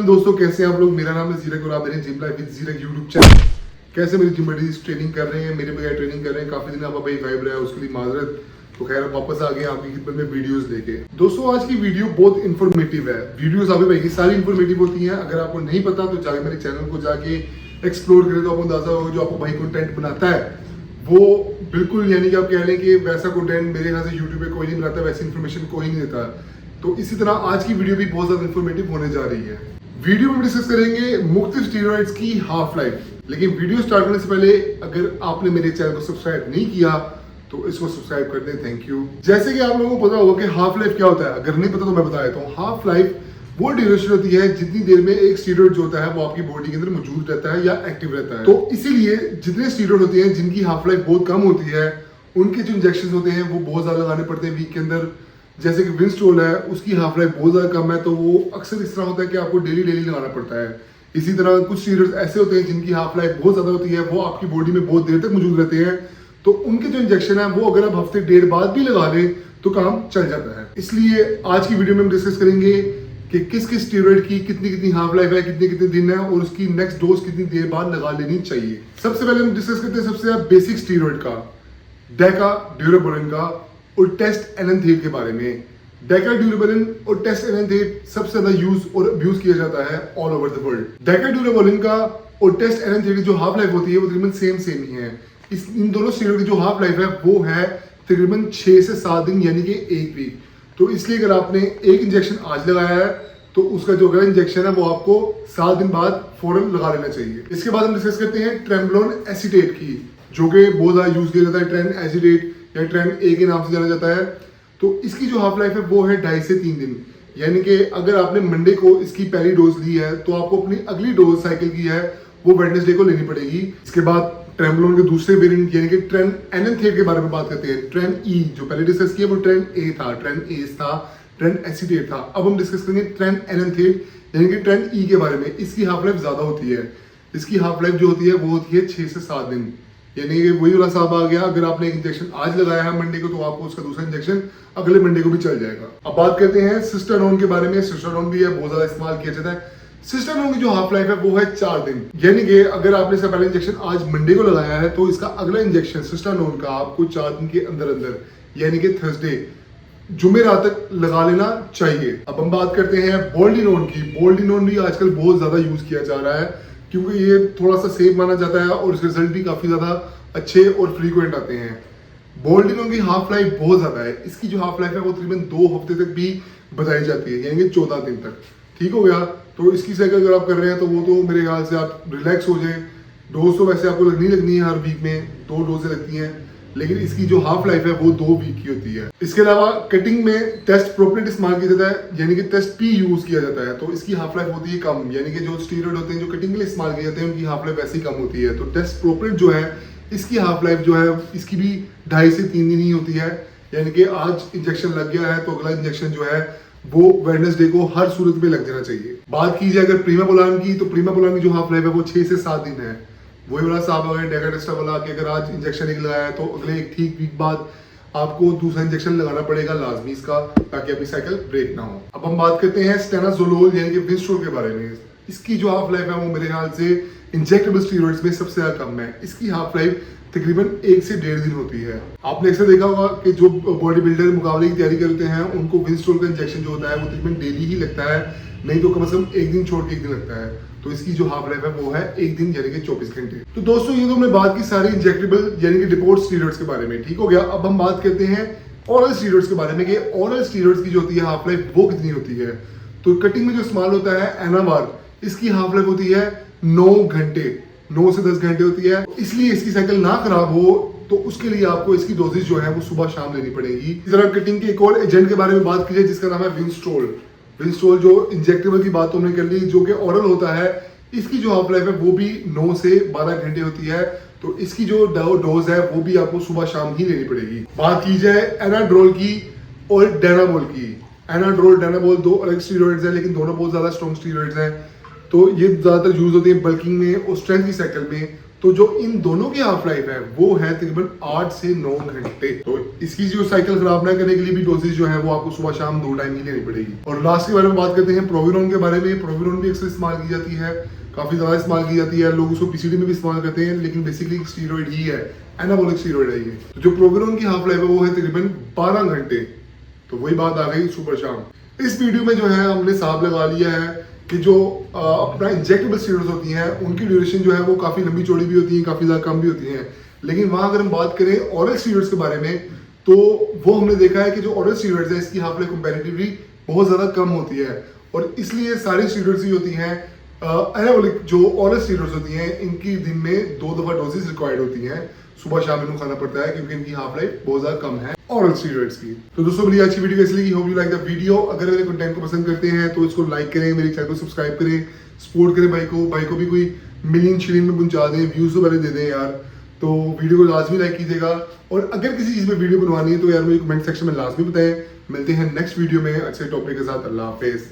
अस्सलाम दोस्तों, कैसे हैं आप लोग। मेरा नाम है जीरक और आप देख रहे हैं जिम लाइफ विद जीरक यूट्यूब चैनल। कैसे मेरी जिम बडीज ट्रेनिंग कर रहे हैं, मेरे बगैर ट्रेनिंग कर रहे हैं। काफी दिन आपका भाई गायब रहा है, उसके लिए माजरत। तो खैर वापस आ गए आपकी खिदमत में वीडियोस लेके। दोस्तों आज की वीडियो बहुत इन्फॉर्मेटिव है। वीडियोस आप भाई की सारी इन्फॉर्मेटिव होती हैं। अगर आपको नहीं पता तो जाके मेरे चैनल को जाके एक्सप्लोर करें तो आपको अंदाजा होगा जो आपको भाई कंटेंट बनाता है वो बिल्कुल यानी कि आप कह लें कि वैसा कंटेंट मेरे यहाँ से यूट्यूब पे कोई नहीं बनाता, वैसी इन्फॉर्मेशन कोई नहीं देता। तो इसी तरह आज की वीडियो भी बहुत ज्यादा इन्फॉर्मेटिव होने जा रही है। वीडियो में डिस्कस करेंगे मुख्तलिफ स्टेरॉइड्स की हाफ लाइफ। लेकिन वीडियो स्टार्ट करने से पहले अगर आपने मेरे चैनल को सब्सक्राइब नहीं किया तो इसको सब्सक्राइब कर दें, थैंक यू। जैसे कि आप लोगों को पता होगा कि हाफ लाइफ क्या होता है, अगर नहीं पता तो मैं बता देता हूँ। हाफ लाइफ वो ड्यूरेशन होती है जितनी देर में एक स्टेरॉइड जो होता है वो आपकी बॉडी के अंदर मौजूद रहता है या एक्टिव रहता है। तो इसीलिए जितने स्टेरॉइड होते हैं जिनकी हाफ लाइफ बहुत कम होती है उनके जो इंजेक्शन होते हैं वो बहुत ज्यादा लगाने पड़ते हैं वीक के अंदर। जैसे कि विंस्ट्रोल है, उसकी हाफ लाइफ बहुत ज्यादा कम है, तो वो अक्सर इस तरह होता है कि आपको डेली लगाना पड़ता है। इसी तरह कुछ स्टेरॉइड्स ऐसे होते हैं जिनकी हाफ लाइफ बहुत ज्यादा होती है, वो आपकी बॉडी में बहुत देर तक मौजूद रहते हैं। तो उनके जो इंजेक्शन है वो अगर आप हफ्ते डेढ़ बाद भी लगा लें तो काम चल जाता है। इसलिए आज की वीडियो में हम डिस्कस करेंगे कि किस किस स्टेरॉइड की कितनी हाफ लाइफ है, कितने दिन है और उसकी नेक्स्ट डोज कितनी देर बाद लगा लेनी चाहिए। सबसे पहले हम डिस्कस करते हैं सबसे बेसिक स्टेरॉइड का, डेका ड्यूरेबोलिन का और टेस्ट एनाथेट के बारे में। डेका ड्यूरेबोलिन और टेस्ट एनाथेट सबसे ज्यादा यूज और अब्यूज किया जाता है all over the world. Deca Durabolin का और टेस्ट एनाथेट की जो हाफ लाइफ होती है वो तकरीबन सेम ही है। इन दोनों स्टेरॉइड की जो हाफ लाइफ है वो है तकरीबन 6 से 7 दिन यानी कि एक वीक। तो इसलिए अगर आपने एक इंजेक्शन आज लगाया है तो उसका जो अगला इंजेक्शन है वो आपको 7 दिन बाद फौरन लगा लेना चाहिए। इसके बाद हम डिस्कस करते हैं ट्रेम्बोलोन एसीटेट की, जो कि बहुत ज्यादा यूज किया जाता है। ट्रेन एसीटेट या ट्रेन ए के नाम से जाना जाता है। तो इसकी जो हाफ लाइफ है वो है 2.5 से 3 दिन। यानी कि अगर आपने मंडे को इसकी पहली डोज ली है तो आपको अपनी अगली डोज साइकिल की है वो वेडनेसडे को लेनी पड़ेगी। इसके बाद ट्रेम्बोलोन के दूसरे वेरिएंट यानी कि ट्रेन एनाथेट के बारे में बात करते हैं। ट्रेन ई जो पहले डिस्कस किया वो ट्रेन ए था, ट्रेन ए था, ट्रेन एसीटेट था। अब हम डिस्कस करेंगे ट्रेन एनाथेट यानी कि ट्रेन ई के बारे में। इसकी हाफ लाइफ ज्यादा होती है। इसकी हाफ लाइफ जो होती है वो होती है 6 से 7 दिन। यानी कि वही वाला साहब आ गया, अगर आपने एक इंजेक्शन आज लगाया है मंडे को तो आपको उसका दूसरा इंजेक्शन अगले मंडे को भी चल जाएगा। अब बात करते हैं सिस्टाडोन के बारे में। सिस्टाडोन भी है बहुत ज्यादा इस्तेमाल किया जाता है। सिस्टाडोन की जो हाफ लाइफ है वो है 4 दिन। यानी कि अगर आपने इसका पहला इंजेक्शन आज मंडे को लगाया है तो इसका अगला इंजेक्शन सिस्टाडोन का आपको 4 दिन के अंदर यानी कि थर्सडे जुमेरात तक लगा लेना चाहिए। अब हम बात करते हैं बोल्डिनोन की। बोल्डिनोन भी आजकल बहुत ज्यादा यूज किया जा रहा है क्योंकि ये थोड़ा सा सेफ माना जाता है और इसके रिजल्ट भी काफी ज्यादा अच्छे और फ्रीक्वेंट आते हैं। बोल्डिनोन की हाफ लाइफ बहुत ज्यादा है। इसकी जो हाफ लाइफ है वो तकरीबन 2 हफ्ते तक भी बताई जाती है, यानी कि 14 दिन तक। ठीक हो गया। तो इसकी साइकिल अगर आप कर रहे हैं तो वो तो मेरे ख्याल से आप रिलैक्स हो जाए। डोज तो वैसे आपको लगनी है हर वीक में 2 डोजें लगती हैं, लेकिन इसकी जो हाफ लाइफ है वो 2 वीक की होती है। इसके अलावा कटिंग में टेस्ट प्रोपेट इस्तेमाल किया जाता है यानी कि टेस्ट पी यूज किया जाता है। तो इसकी हाफ लाइफ होती है कम, यानी कि जो स्टेरॉइड होते हैं जो कटिंग के लिए इस्तेमाल किए जाते हैं उनकी हाफ लाइफ वैसे ही कम होती है। तो टेस्ट प्रोपेट जो है इसकी हाफ लाइफ जो है इसकी भी 2.5 से 3 दिन ही होती है। यानी कि आज इंजेक्शन लग गया है तो अगला इंजेक्शन जो है वो वेडनेसडे को हर सूरत में लग जाना चाहिए। बात की जाए अगर प्रीमाबोलान की तो प्रीमाबोलान की जो हाफ लाइफ है वो 6 से 7 दिन है। वही वाला साहब अगर डेकाटेस्टा वाला कि अगर आज इंजेक्शन एक लगाया है तो अगले एक ठीक वीक बाद आपको दूसरा इंजेक्शन लगाना पड़ेगा लाजमी इसका, ताकि आपकी साइकिल ब्रेक ना हो। अब हम बात करते हैं स्टेनाजोलोल यानी कि विंस्ट्रोल के बारे में। इसकी जो हाफ लाइफ है वो मेरे ख्याल से इंजेक्टेबल स्टेरॉइड्स में सबसे ज्यादा कम है। इसकी हाफ लाइफ तकरीबन 1 से 1.5 दिन होती है। आपने अक्सर देखा होगा कि जो बॉडी बिल्डर मुकाबले की तैयारी करते हैं उनको विंस्ट्रोल का इंजेक्शन जो होता है वो तकरीबन डेली ही लगता है, नहीं तो कम से कम 1 दिन छोड़ के 1 दिन लगता है। तो इसकी जो हाफ लाइफ है वो है 1 दिन यानी कि 24 घंटे। तो दोस्तों ये तो हमने बात की सारी इंजेक्टेबल यानी कि डिपोर्ट स्टेरॉइड्स के बारे में। ठीक हो गया। अब हम बात करते हैं ओरल स्टेरॉइड्स के बारे में कि ओरल स्टेरॉइड्स की जो होती है हाफ लाइफ वो कितनी होती है। तो कटिंग में जो इस्तेमाल होता है एनाबार, इसकी हाफ लाइफ होती है 9 घंटे, 9 से 10 घंटे होती है। इसलिए इसकी साइकिल ना खराब हो तो उसके लिए आपको इसकी डोजेज जो है वो सुबह शाम लेनी पड़ेगी। इस तरह कटिंग के एक और एजेंट के बारे में बात की जाए जिसका नाम है विंस्ट्रोल। विंस्ट्रोल जो इंजेक्टेबल की बात तो हमने कर ली, जो कि ओरल होता है, इसकी जो हाफ लाइफ है वो भी 9 से 12 घंटे होती है। तो इसकी जो डोज है वो भी आपको सुबह शाम ही लेनी पड़ेगी। बात की जाए एनाड्रोल की और डेनाबोल की। एनाड्रोल डेनाबोल 2 अलग स्टेरॉइड्स हैं लेकिन दोनों बहुत ज्यादा स्ट्रॉन्ग स्टेरॉइड्स हैं। तो ये ज्यादातर यूज होते हैं बल्किंग में और स्ट्रेंथ की साइकिल में। तो जो इन दोनों की हाफ लाइफ है वो है तकरीबन 8 से 9 घंटे। तो इसकी जो साइकिल खराब ना करने के लिए भी डोजेज जो है वो आपको सुबह शाम 2 टाइम ही लेनी पड़ेगी। और लास्ट के बारे में बात करते हैं प्रोविरोन के बारे में। प्रोविरोन भी अक्सर इस्तेमाल की जाती है, काफी ज्यादा इस्तेमाल की जाती है, लोग उसको पीसीडी में भी इस्तेमाल करते हैं, लेकिन बेसिकली स्टीरॉइड ही है, एनाबॉलिक स्टीरॉइड है ये। तो जो प्रोविरोन की हाफ लाइफ है वो है तकरीबन 12 घंटे। तो वही बात आ गई सुबह शाम। इस वीडियो में जो है हमने हिसाब लगा लिया है कि जो अपना इंजेक्टेबल स्टीरॉइड्स होती हैं उनकी ड्यूरेशन जो है वो काफी लंबी चौड़ी भी होती है, काफी ज्यादा कम भी होती हैं। लेकिन वहां अगर हम बात करें ऑरल स्टीरॉइड्स के बारे में, तो वो हमने देखा है कि जो ऑरल स्टीरॉइड्स है इसकी हाफ लाइफ कंपैरेटिवली बहुत ज्यादा कम होती है। और इसलिए सारी स्टीरॉइड्स ही होती हैं एनाबॉलिक जो ऑरल स्टीरॉइड्स होती हैं इनकी दिन में 2 दफा डोजेस रिक्वायर्ड होती हैं, सुबह शाम इनको खाना पड़ता है क्योंकि इनकी हाफ लाइफ बहुत ज्यादा कम है ऑरल स्टीरॉइड्स की। तो दोस्तों मेरी अच्छी वीडियो इसलिए hope you like the video. अगर मेरे कंटेंट को पसंद करते हैं तो इसको लाइक करें, मेरे चैनल को सब्सक्राइब करें, सपोर्ट करें भाई को भी कोई मिलियन शिलियन में पहुंचा दें, व्यूज तो पहले दे दें यार। तो वीडियो को लाजमी लाइक कीजिएगा और अगर किसी चीज में वीडियो बनवानी है तो यार मुझे कमेंट सेक्शन में लाजमी बताएं। मिलते हैं नेक्स्ट वीडियो में अच्छे टॉपिक के साथ। अल्लाह हाफिज।